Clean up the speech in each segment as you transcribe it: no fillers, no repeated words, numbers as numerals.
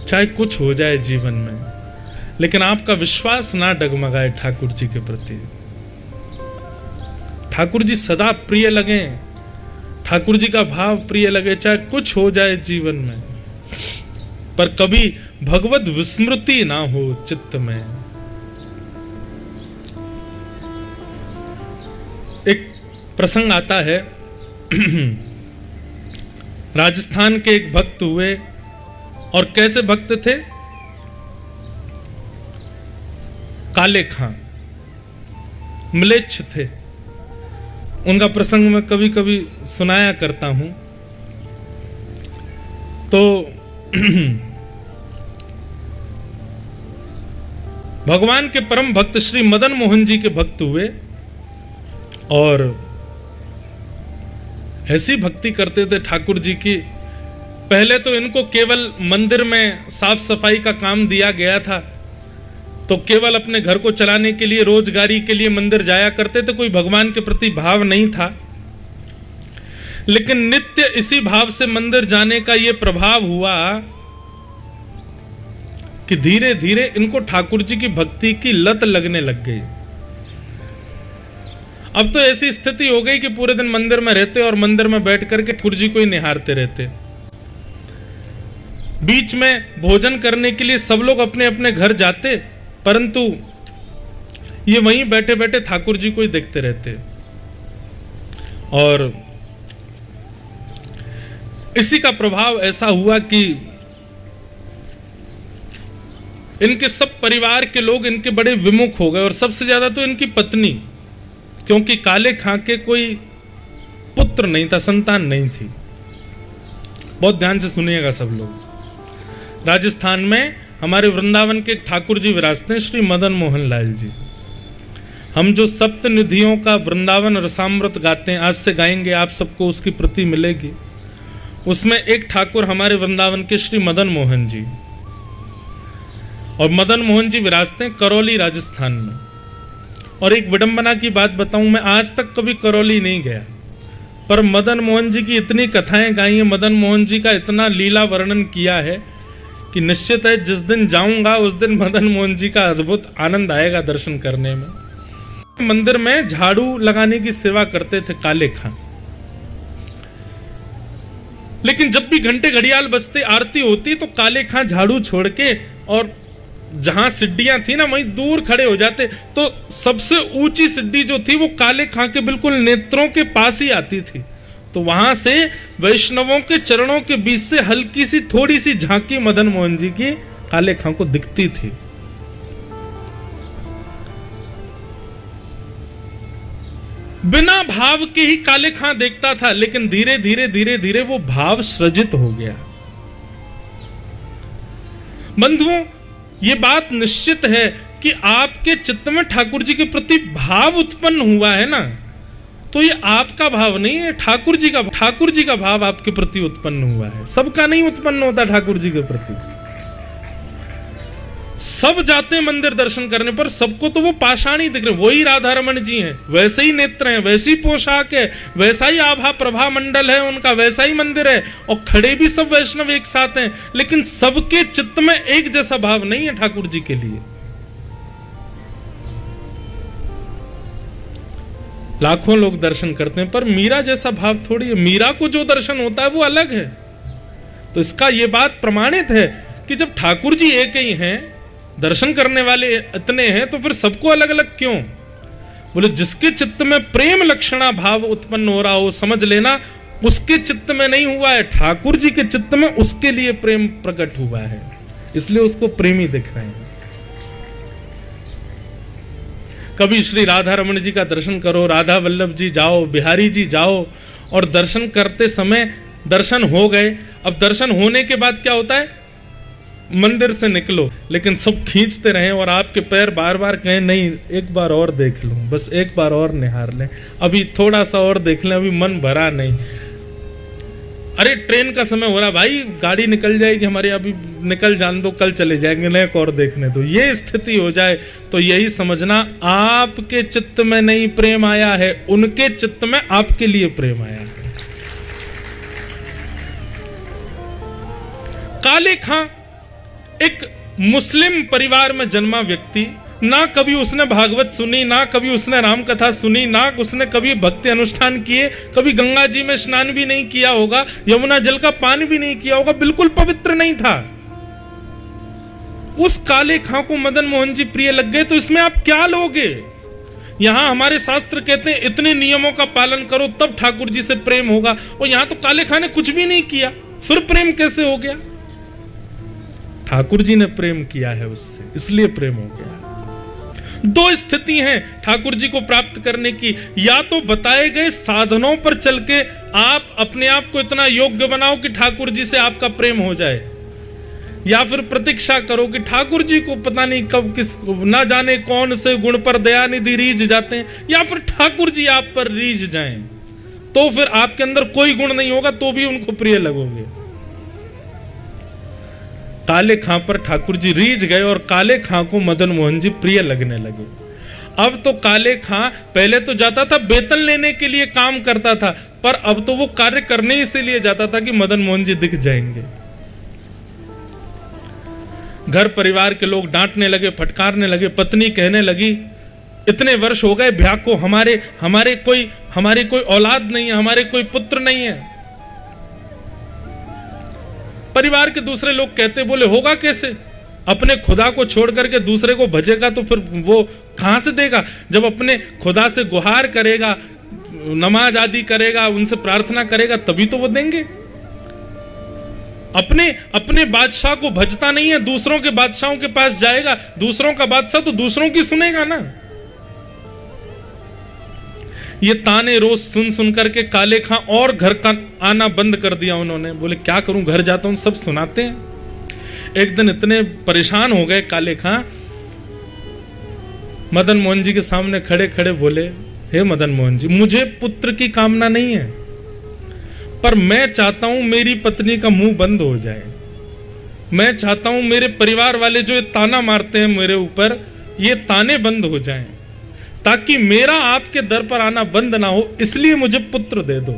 चाहे कुछ हो जाए जीवन में, लेकिन आपका विश्वास ना डगमगाए ठाकुर जी के प्रति। ठाकुर जी सदा प्रिय लगे, ठाकुर जी का भाव प्रिय लगे, चाहे कुछ हो जाए जीवन में, पर कभी भगवत विस्मृति ना हो चित्त में। एक प्रसंग आता है, राजस्थान के एक भक्त हुए, और कैसे भक्त थे? काले खां, म्लेच्छ थे। उनका प्रसंग मैं कभी कभी सुनाया करता हूं। तो भगवान के परम भक्त श्री मदन मोहन जी के भक्त हुए, और ऐसी भक्ति करते थे ठाकुर जी की। पहले तो इनको केवल मंदिर में साफ सफाई का काम दिया गया था, तो केवल अपने घर को चलाने के लिए, रोजगारी के लिए मंदिर जाया करते थे, कोई भगवान के प्रति भाव नहीं था। लेकिन नित्य इसी भाव से मंदिर जाने का यह प्रभाव हुआ कि धीरे धीरे इनको ठाकुर जी की भक्ति की लत लगने लग गई। अब तो ऐसी स्थिति हो गई कि पूरे दिन मंदिर में रहते और मंदिर में बैठ करके ठाकुर जी को ही निहारते रहते। बीच में भोजन करने के लिए सब लोग अपने अपने घर जाते, परंतु ये वहीं बैठे बैठे ठाकुर जी को ही देखते रहते। और इसी का प्रभाव ऐसा हुआ कि इनके सब परिवार के लोग इनके बड़े विमुख हो गए, और सबसे ज्यादा तो इनकी पत्नी, क्योंकि काले खां के कोई पुत्र नहीं था, संतान नहीं थी। बहुत ध्यान से सुनिएगा सब लोग। राजस्थान में हमारे वृंदावन के ठाकुर जी विराजते हैं, श्री मदन मोहन लाल जी। हम जो सप्त निधियों का वृंदावन रसामृत गाते हैं, आज से गाएंगे, आप सबको उसकी प्रति मिलेगी। उसमें एक ठाकुर हमारे वृंदावन के श्री मदन मोहन जी, और मदन मोहन जी विराजते हैं करौली राजस्थान में। और एक विडंबना की बात बताऊं, मैं आज तक कभी करौली नहीं गया, पर मदन मोहन जी की इतनी कथाएं गाई हैं, मदन मोहन जी का इतना लीला वर्णन किया है कि निश्चित है जिस दिन जाऊंगा उस दिन मदन मोहन जी का अद्भुत आनंद आएगा दर्शन करने में। मंदिर में झाड़ू लगाने की सेवा करते थे काले खां, लेकिन जब भी घंटे घड़ियाल बजते, आरती होती, तो काले खां झाड़ू छोड़ के और जहां सिड्डियां थी ना वहीं दूर खड़े हो जाते। तो सबसे ऊंची सिड्डी जो थी वो काले खां के बिल्कुल नेत्रों के पास ही आती थी। तो वहां से वैष्णवों के चरणों के बीच से हल्की सी थोड़ी सी झांकी मदन मोहन जी की काले खां को दिखती थी। बिना भाव के ही काले खां देखता था, लेकिन धीरे धीरे धीरे धीरे वो भाव सृजित हो गया। बंधुओं, ये बात निश्चित है कि आपके चित्त में ठाकुर जी के प्रति भाव उत्पन्न हुआ है ना, तो ये आपका भाव नहीं है, ठाकुर जी का भाव आपके प्रति उत्पन्न हुआ है। सबका नहीं उत्पन्न होता ठाकुर जी के प्रति। सब जाते हैं मंदिर दर्शन करने, पर सबको तो वो पाषाण ही दिख रहे, वही राधा रमन जी हैं, वैसे ही नेत्र हैं, वैसी पोशाक है, वैसा ही आभा प्रभा मंडल है उनका, वैसा ही मंदिर है, और खड़े भी सब वैष्णव एक साथ हैं, लेकिन सबके चित्त में एक जैसा भाव नहीं है ठाकुर जी के लिए। लाखों लोग दर्शन करते हैं, पर मीरा जैसा भाव थोड़ी है। मीरा को जो दर्शन होता है वो अलग है। तो इसका ये बात प्रमाणित है कि जब ठाकुर जी एक ही हैं, दर्शन करने वाले इतने हैं, तो फिर सबको अलग अलग क्यों? बोले जिसके चित्त में प्रेम लक्षणा भाव उत्पन्न हो रहा हो, समझ लेना उसके चित्त में नहीं हुआ है, ठाकुर जी के चित्त में उसके लिए प्रेम प्रकट हुआ है, इसलिए उसको प्रेमी दिख रहे हैं। कभी श्री राधा रमन जी का दर्शन करो, राधा वल्लभ जी जाओ, बिहारी जी जाओ, और दर्शन करते समय दर्शन हो गए। अब दर्शन होने के बाद क्या होता है, मंदिर से निकलो, लेकिन सब खींचते रहे और आपके पैर बार बार कहें नहीं एक बार और देख लूं, बस एक बार और निहार लें, अभी थोड़ा सा और देख लें, अभी मन भरा नहीं। अरे ट्रेन का समय हो रहा भाई, गाड़ी निकल जाएगी हमारी, अभी निकल जान दो, कल चले जाएंगे, एक और देखने दो। ये स्थिति हो जाए तो यही समझना आपके चित्त में नहीं प्रेम आया है, उनके चित्त में आपके लिए प्रेम आया है। काले खां एक मुस्लिम परिवार में जन्मा व्यक्ति, ना कभी उसने भागवत सुनी, ना कभी उसने राम कथा सुनी, ना उसने कभी भक्ति अनुष्ठान किए, कभी गंगा जी में स्नान भी नहीं किया होगा, यमुना जल का पान भी नहीं किया होगा, बिल्कुल पवित्र नहीं था। उस काले खां को मदन मोहन जी प्रिय लग गए, तो इसमें आप क्या लोगे? यहां हमारे शास्त्र कहते हैं इतने नियमों का पालन करो तब ठाकुर जी से प्रेम होगा, और यहां तो काले खां ने कुछ भी नहीं किया, फिर प्रेम कैसे हो गया? ठाकुर जी ने प्रेम किया है उससे, इसलिए प्रेम हो गया। दो स्थिति हैं ठाकुर जी को प्राप्त करने की, या तो बताए गए साधनों पर चल के आप अपने आप को इतना योग्य बनाओ कि ठाकुर जी से आपका प्रेम हो जाए, या फिर प्रतीक्षा करो कि ठाकुर जी को पता नहीं कब किस ना जाने कौन से गुण पर दयानिधि रीझ जाते हैं, या फिर ठाकुर जी आप पर रीझ जाएं, तो फिर आपके अंदर कोई गुण नहीं होगा तो भी उनको प्रिय लगोगे। काले खां पर ठाकुर जी रीझ गए और काले खां को मदन मोहन जी प्रिय लगने लगे। अब तो काले खां पहले तो जाता था वेतन लेने के लिए काम करता था, पर अब तो वो कार्य करने इसीलिए जाता था कि मदन मोहन जी दिख जाएंगे। घर परिवार के लोग डांटने लगे, फटकारने लगे, पत्नी कहने लगी इतने वर्ष हो गए ब्याह को, हमारी कोई औलाद नहीं है, हमारे कोई पुत्र नहीं है। परिवार के दूसरे लोग कहते, बोले होगा कैसे? अपने खुदा को छोड़ करके दूसरे को भजेगा तो फिर वो कहां से देगा? जब अपने खुदा से गुहार करेगा, नमाज आदि करेगा, उनसे प्रार्थना करेगा, तभी तो वो देंगे। अपने बादशाह को भजता नहीं है, दूसरों के बादशाहों के पास जाएगा, दूसरों का बादशाह तो दूसरों की सुनेगा ना। ये ताने रोज सुन सुन करके काले खां और घर का आना बंद कर दिया उन्होंने। बोले क्या करूं, घर जाता हूं, सब सुनाते हैं। एक दिन इतने परेशान हो गए काले खां, मदन मोहन जी के सामने खड़े खड़े बोले, हे मदन मोहन जी, मुझे पुत्र की कामना नहीं है, पर मैं चाहता हूं मेरी पत्नी का मुंह बंद हो जाए। मैं चाहता हूं मेरे परिवार वाले जो ये ताना मारते हैं मेरे ऊपर, ये ताने बंद हो जाएं, ताकि मेरा आपके दर पर आना बंद ना हो, इसलिए मुझे पुत्र दे दो।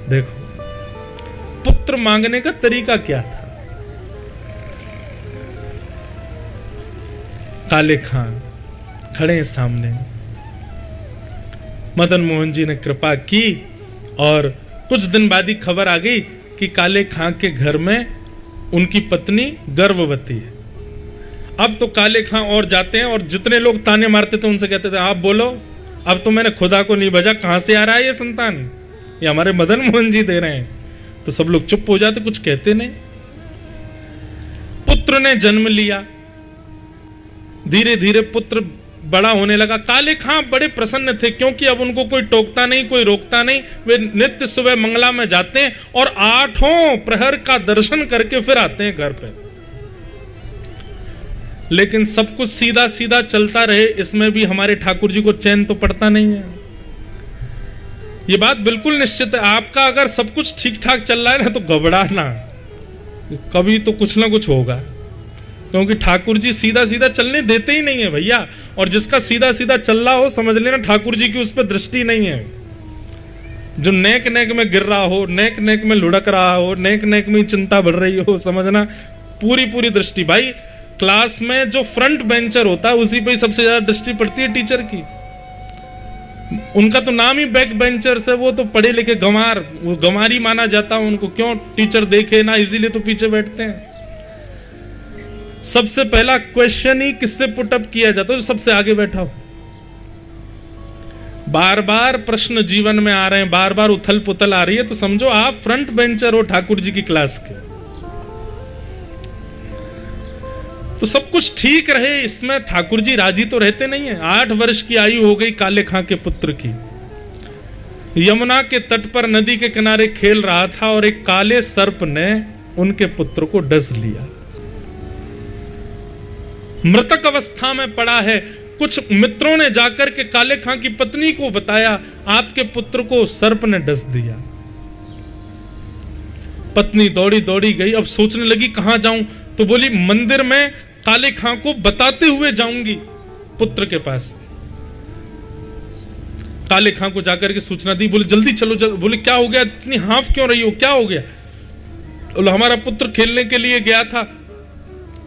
देखो पुत्र मांगने का तरीका क्या था। काले खां खड़े हैं सामने, मदन मोहन जी ने कृपा की और कुछ दिन बाद ही खबर आ गई कि काले खां के घर में उनकी पत्नी गर्भवती है। अब तो काले खां और जाते हैं और जितने लोग ताने मारते थे उनसे कहते थे, आप बोलो, अब तो मैंने खुदा को नहीं भजा, कहां से आ रहा है ये संतान? ये हमारे मदन मोहन जी दे रहे हैं। तो सब लोग चुप हो जाते, कुछ कहते नहीं। पुत्र ने जन्म लिया, धीरे धीरे पुत्र बड़ा होने लगा। काले खां बड़े प्रसन्न थे, क्योंकि अब उनको कोई टोकता नहीं, कोई रोकता नहीं। वे नित्य सुबह मंगला में जाते हैं और 8 प्रहर का दर्शन करके फिर आते हैं घर पे। लेकिन सब कुछ सीधा सीधा चलता रहे, इसमें भी हमारे ठाकुर जी को चैन तो पड़ता नहीं है। ये बात बिल्कुल निश्चित है, आपका अगर सब कुछ ठीक ठाक चल रहा है ना, तो घबराना, कभी तो कुछ ना कुछ होगा, क्योंकि ठाकुर जी सीधा सीधा चलने देते ही नहीं है भैया। और जिसका सीधा सीधा चल रहा हो, समझ लेना ठाकुर जी की उस पर दृष्टि नहीं है। जो नेक नेक में गिर रहा हो, नेक नेक में लुढ़क रहा हो, नेक नेक में चिंता बढ़ रही हो, समझना पूरी पूरी दृष्टि। भाई क्लास में जो फ्रंट बेंचर होता है उसी पे ही सबसे ज्यादा दृष्टि पड़ती है टीचर की। उनका तो नाम ही बैक बेंचर्स है, वो तो पढ़े लिखे गंवार, वो गंवारी माना जाता है उनको। क्यों? टीचर देखे ना, इसीलिए तो पीछे बैठते हैं। सबसे पहला क्वेश्चन ही किससे पुटअप किया जाता है? जो सबसे आगे बैठा हो। बार बार प्रश्न जीवन में आ रहे हैं, बार बार उथल पुथल आ रही है, तो समझो आप फ्रंट बेंचर हो ठाकुर जी की क्लास के। तो सब कुछ ठीक रहे, इसमें ठाकुर जी राजी तो रहते नहीं है। 8 वर्ष की आयु हो गई काले खां के पुत्र की। यमुना के तट पर नदी के किनारे खेल रहा था और एक काले सर्प ने उनके पुत्र को डस लिया। मृतक अवस्था में पड़ा है। कुछ मित्रों ने जाकर के काले खां की पत्नी को बताया, आपके पुत्र को सर्प ने डस दिया। पत्नी दौड़ी दौड़ी गई, अब सोचने लगी कहां जाऊं, तो बोली मंदिर में काले खां को बताते हुए जाऊंगी पुत्र के पास। काले खां को जाकर के सूचना दी, बोले जल्दी चलो जल्दी। बोले क्या हो गया, इतनी हाफ क्यों रही हो, क्या हो गया? बोले हमारा पुत्र खेलने के लिए गया था,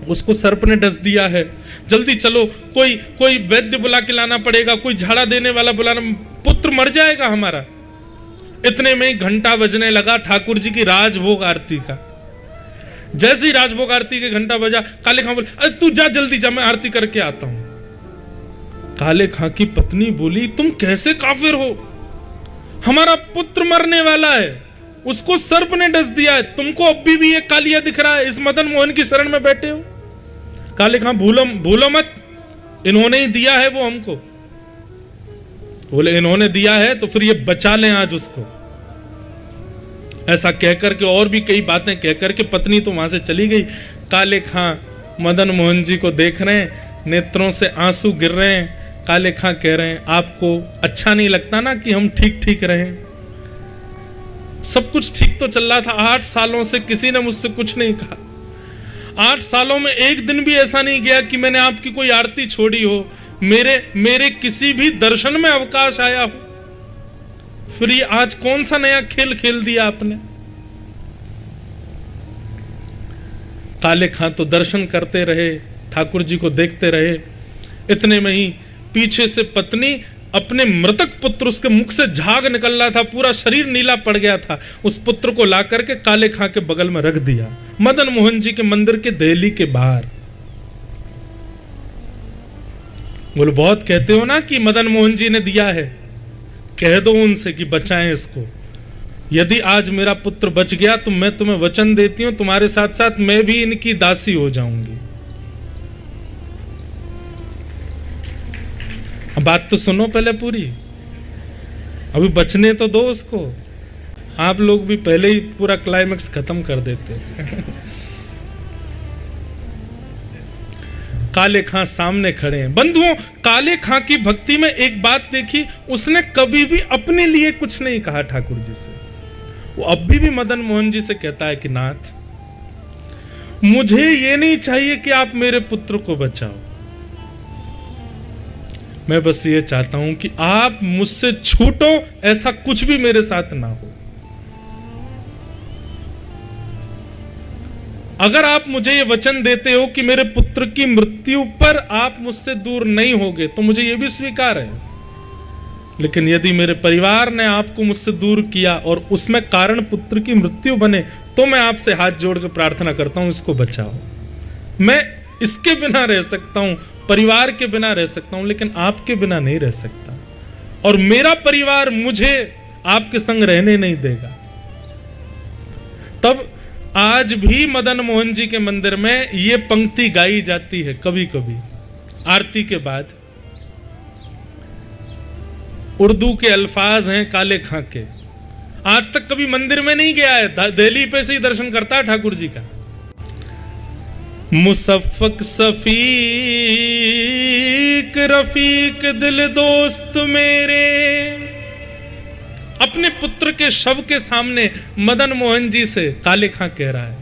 उसको सर्प ने डस दिया है, जल्दी चलो, कोई कोई वैद्य बुला के लाना पड़ेगा, कोई झाड़ा देने वाला बुलाना, पुत्र मर जाएगा हमारा। इतने में ही घंटा बजने लगा ठाकुर जी की राजभोग आरती का। जैसे ही राजभोग आरती के घंटा बजा, काले खां बोले, अरे तू जा, जल्दी जा, मैं आरती करके आता हूं। काले खां की पत्नी बोली, तुम कैसे काफिर हो, हमारा पुत्र मरने वाला है, उसको सर्प ने डस दिया है, तुमको अभी भी ये कालिया दिख रहा है, इस मदन मोहन की शरण में बैठे हो। काले खां, भूलो मत, इन्होंने ही दिया है वो हमको। बोले इन्होंने दिया है तो फिर ये बचा लें आज उसको। ऐसा कहकर के और भी कई बातें कहकर के पत्नी तो वहां से चली गई। काले खां मदन मोहन जी को देख रहे हैं, नेत्रों से आंसू गिर रहे हैं। काले खां कह रहे हैं, आपको अच्छा नहीं लगता ना कि हम ठीक ठीक रहें? सब कुछ ठीक तो चल रहा था, 8 सालों से किसी ने मुझसे कुछ नहीं कहा। 8 सालों में एक दिन भी ऐसा नहीं गया कि मैंने आपकी कोई आरती छोड़ी हो, मेरे किसी भी दर्शन में अवकाश आया हो। फिर ये आज कौन सा नया खेल खेल दिया आपने? काले खां तो दर्शन करते रहे, ठाकुर जी को देखते रहे। इतने में ही पीछे से पत्नी अपने मृतक पुत्र, उसके मुख से झाग निकल रहा था, पूरा शरीर नीला पड़ गया था, उस पुत्र को ला करके काले खां के बगल में रख दिया, मदन मोहन जी के मंदिर के देहली के बाहर। बोले बहुत कहते हो ना कि मदन मोहन जी ने दिया है, कह दो उनसे कि बचाएं इसको। यदि आज मेरा पुत्र बच गया तो मैं तुम्हें वचन देती हूं, तुम्हारे साथ साथ मैं भी इनकी दासी हो जाऊंगी। अब बात तो सुनो पहले पूरी, अभी बचने तो दो उसको। आप लोग भी पहले ही पूरा क्लाइमेक्स खत्म कर देते। काले खां सामने खड़े हैं। बंधुओं, काले खां की भक्ति में एक बात देखी, उसने कभी भी अपने लिए कुछ नहीं कहा ठाकुर जी से। वो अभी भी मदन मोहन जी से कहता है कि नाथ, मुझे ये नहीं चाहिए कि आप मेरे पुत्र को बचाओ, मैं बस ये चाहता हूं कि आप मुझसे छूटो, ऐसा कुछ भी मेरे साथ ना हो। अगर आप मुझे ये वचन देते हो कि मेरे पुत्र की मृत्यु पर आप मुझसे दूर नहीं होगे तो मुझे ये भी स्वीकार है, लेकिन यदि मेरे परिवार ने आपको मुझसे दूर किया और उसमें कारण पुत्र की मृत्यु बने तो मैं आपसे हाथ जोड़ कर प्रार्थना करता हूं, इसको बचाओ। मैं इसके बिना रह सकता हूं, परिवार के बिना रह सकता हूं, लेकिन आपके बिना नहीं रह सकता, और मेरा परिवार मुझे आपके संग रहने नहीं देगा। तब आज भी मदन मोहन जी के मंदिर में ये पंक्ति गाई जाती है कभी कभी आरती के बाद। उर्दू के अल्फाज हैं काले खां के। आज तक कभी मंदिर में नहीं गया है, दिल्ली पे से ही दर्शन करता है ठाकुर जी का। मुसफ़्फ़क़ सफ़ीक रफ़ीक दिल दोस्त मेरे, अपने पुत्र के शव के सामने मदन मोहन जी से काले खां कह रहा है,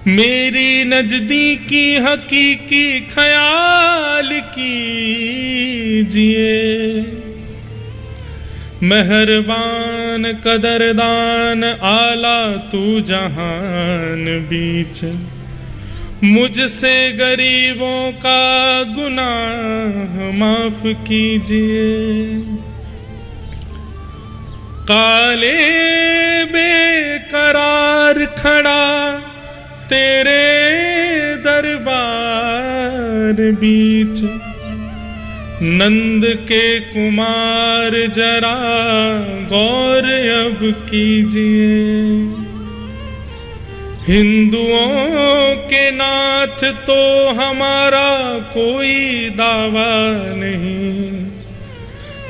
मेरी नजदीकी हकीकी ख्याल कीजिए, मेहरबान कदरदान आला तू जहान बीच, मुझसे गरीबों का गुनाह माफ कीजिए। काले बेकरार खड़ा तेरे दरबार बीच, नंद के कुमार जरा गौर अब कीजिए। हिंदुओं के नाथ तो हमारा कोई दावा नहीं,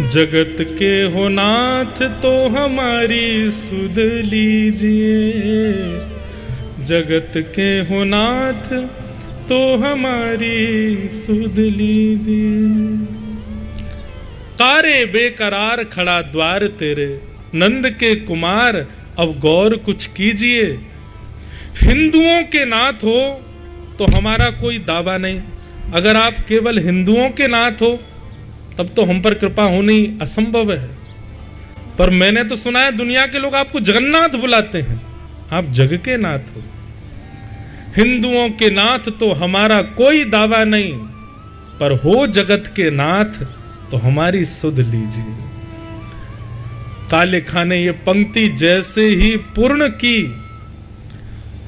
जगत के हो नाथ तो हमारी सुध लीजिए, जगत के हो नाथ तो हमारी सुध लीजिए। कारे बेकरार खड़ा द्वार तेरे, नंद के कुमार अब गौर कुछ कीजिए। हिंदुओं के नाथ हो तो हमारा कोई दावा नहीं, अगर आप केवल हिंदुओं के नाथ हो तब तो हम पर कृपा होनी असंभव है। पर मैंने तो सुना है दुनिया के लोग आपको जगन्नाथ बुलाते हैं, आप जग के नाथ हो। हिंदुओं के नाथ तो हमारा कोई दावा नहीं, पर हो जगत के नाथ तो हमारी सुध लीजिए। काले खां ने ये पंक्ति जैसे ही पूर्ण की,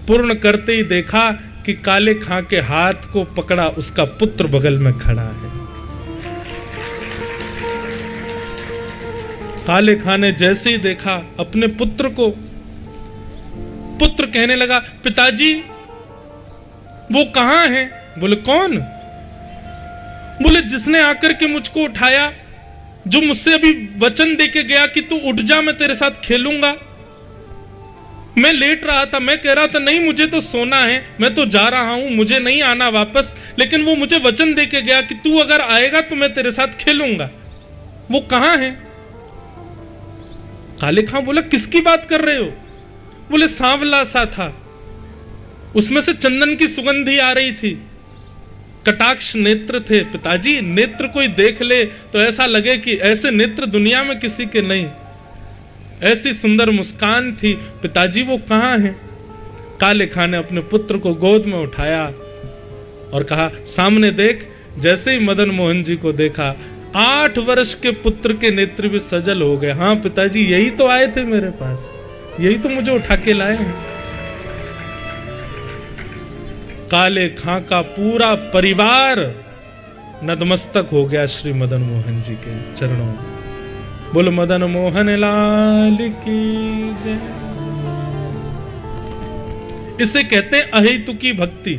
पूर्ण करते ही देखा कि काले खां के हाथ को पकड़ा उसका पुत्र बगल में खड़ा है। काले खां ने जैसे ही देखा अपने पुत्र को, पुत्र कहने लगा, पिताजी वो कहां है? बोले कौन? बोले जिसने आकर के मुझको उठाया, जो मुझसे अभी वचन देके गया कि तू उठ जा, मैं तेरे साथ खेलूंगा। मैं लेट रहा था, मैं कह रहा था नहीं मुझे तो सोना है, मैं तो जा रहा हूं, मुझे नहीं आना वापस, लेकिन वो मुझे वचन देके गया कि तू अगर आएगा तो मैं तेरे साथ खेलूंगा। वो कहां है? काले खां बोला किसकी बात कर रहे हो? बोले सांवला सा था, उसमें से चंदन की सुगंधी आ रही थी, कटाक्ष नेत्र थे। पिताजी नेत्र कोई देख ले तो ऐसा लगे कि ऐसे नेत्र दुनिया में किसी के नहीं, ऐसी सुंदर मुस्कान थी। पिताजी वो कहां है? काले खां ने अपने पुत्र को गोद में उठाया और कहा सामने देख। जैसे ही मदन मोहन जी को देखा, 8 वर्ष के पुत्र के नेत्र भी सजल हो गए। हाँ पिताजी यही तो आए थे मेरे पास, यही तो मुझे उठा के लाए हैं। काले खां का पूरा परिवार नतमस्तक हो गया श्री मदन मोहन जी के चरणों में। बोलो मदन मोहन लाल की जय। इसे कहते हैं अहेतुकी भक्ति।